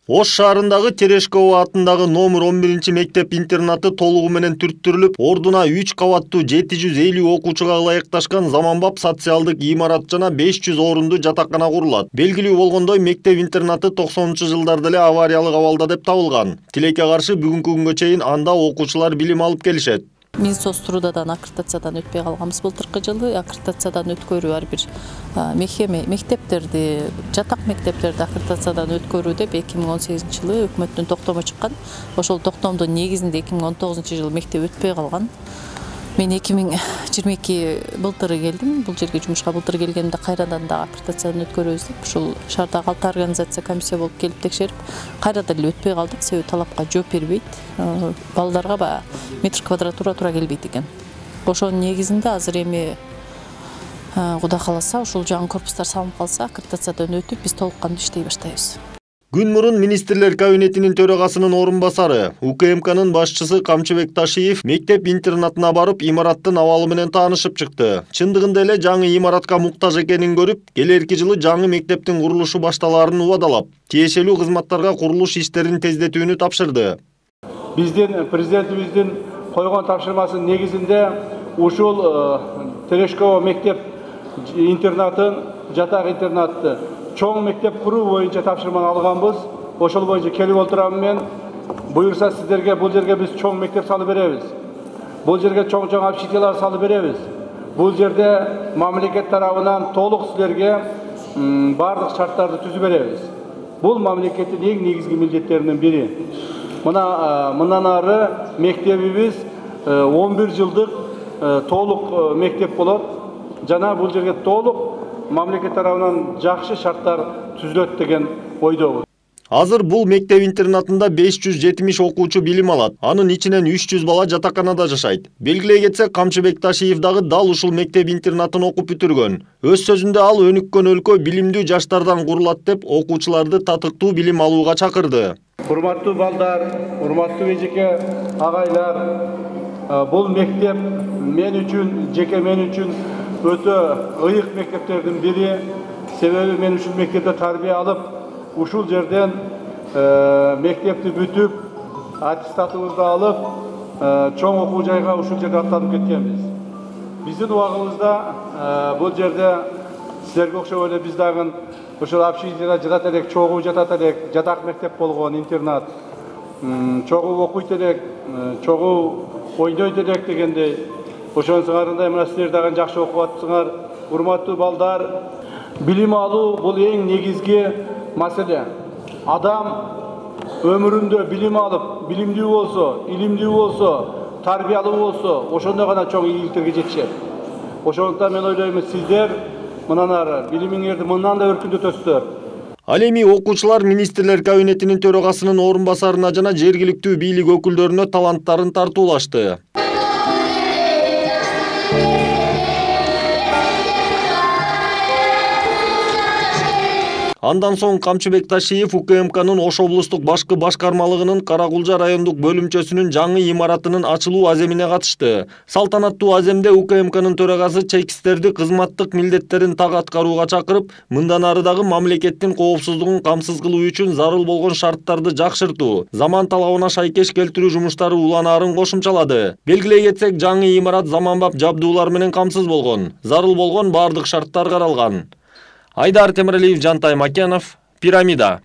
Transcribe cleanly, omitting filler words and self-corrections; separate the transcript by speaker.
Speaker 1: Ош шаарындагы Терешкова атындагы номер 11 мектеп-интернаты толугу менен түрттүрүлүп, ордуна 3 кабаттуу 750 окуучуга ылайыкташкан заманбап социалдык имарат жана 500 орундуу жатакана курулат. Белгилүү болгондой, мектеп-интернаты 90-жылдарда эле авариялык абалда деп табылган. Тилекке каршы бүгүнкү күнгө чейин анда окуучулар билим алып келишет.
Speaker 2: Минсоц трудадан аккредитациядан өтпей калганбыз былтыркы жылы. Аккредитациядан өткөрүү ар бир мектептерди, жатак мектептерди аккредитациядан өткөрүүдө 2018 жылы өкмөттүн токтому чыккан. Ошол токтомдун негизинде 2019 жылы мектеп өтпөй калган. Мен 2022 былтыры келдим. Бул жерге жумушка былтыр келгенде кайрадан да аккредитациядан өткөрөбүз деп, ушул шаардагы 6 организация комиссия болуп келип текшерип, кайрадан эле өтпөй калдык. Себеби талапка жооп бербейт. Балдарга баягы метр квадратура туура келбейт экен. Ошонун негизинде азыр эми Кудай кааласа, ушул жаңы корпустар салынып калса, аккредитациядан өтүп, биз толук кандуу иштей баштайбыз.
Speaker 1: Күн мурун министрлер кабинетинин төрагасынын орунбасары, УКМКнын башчысы Камчыбек Ташиев мектеп-интернатына барып, имараттын абалы менен таанышып чыкты. Чындыгында эле жаңы имаратка муктаж экенин көрүп, келерки жылы жаңы мектептин курулушу башталаарын убадалап, тиешелүү кызматтарга курулуш иштерин тездетүүнү тапшырды.
Speaker 3: Биздин президентибиздин койгон тапшырмасынын негизинде ушул Терешкова мектеп интернатын, жатак интернатты чоң мектеп куруу боюнча тапшырманы алганбыз. Ошол боюнча келип отурам мен. Буюрса сиздерге бул жерге биз чоң мектеп салып беребиз. Бул жерге чоң общежитиялар салып беребиз. Бул жерде мамлекет тарабынан толук силерге бардык шарттарды түзүп беребиз. Бул мамлекеттин эң негизги милдеттеринин бири. Мындан ары мектебибиз 11 жылдык толук мектеп болот. Жана бул жерге толук мамлекет тарабынан жакшы шарттар түзүлөт деген ойдобуз.
Speaker 1: Азыр бул мектеп-интернатында 570 окуучу билим алат. Анын ичинен 300 бала жатаканада жашайт. Белгилей кетсек, Камчыбек Ташиев дагы дал ушул мектеп-интернатын окуп бүтүргөн. Өз сөзүндө ал өнүккөн өлкө билимдүү жаштардан курулат деп, окуучуларды татыктуу билим алууга чакырды.
Speaker 3: Урматтуу балдар, урматтуу эжеке агайлар, бул мектеп мен үчүн, жеке мен үчүн өтө ыйык мектептердин бири. Себеби мен ушул мектепте тарбия алып, ушул жерден мектепти бүтүп, аттестатыбызды алып, чоң окуу жайга ушул жерде аттанып кеткенбиз. Биздин убагыбызда бул жерде силерге окшоп эле биз дагы ушул общежитияда жатат элек, чогуу жатат элек, жатак мектеп болгон интернат. Чогуу окуйт элек, чогуу ойнойт элек дегендей. Ошонусуңарындай мына силер дагы жакшы окуп атсыңар. Урматтуу балдар, билим алуу бул эң негизги маселе. Адам өмүрүндө билим алып, билимдүү болсо, илимдүү болсо, тарбиялуу болсо, ошондо гана чоң ийгиликтерге жетишет. Ошондуктан мен ойлойм, сиздер мындан ары билимиңерди мындан да өркүндөтөсүздөр.
Speaker 1: Ал эми окуучулар министрлер кабинетинин төрагасынын орунбасарына жана жергиликтүү бийлик өкүлдөрүнө таланттарын тартуулашты. Андан соң Камчыбек Ташиев УКМКнын Ош облустук башкы башкармалыгынын Каракулжа райондук бөлүмчөсүнүн жаңы имаратынын ачылуу аземине катышты. Салтанаттуу аземде УКМКнын төрагасы чекистерди кызматтык милдеттерин так аткарууга чакырып, мындан ары дагы мамлекеттин коопсуздугун камсыз кылуу үчүн зарыл болгон шарттарды жакшыртуу, заман талабына шайкеш келтирүү жумуштары уланаарын кошумчалады. Белгилей кетсек, жаңы имарат заманбап жабдуулар менен камсыз болгон, зарыл болгон бардык шарттар каралган. Айдар Темиралиев, Жантай Макенов, Пирамида.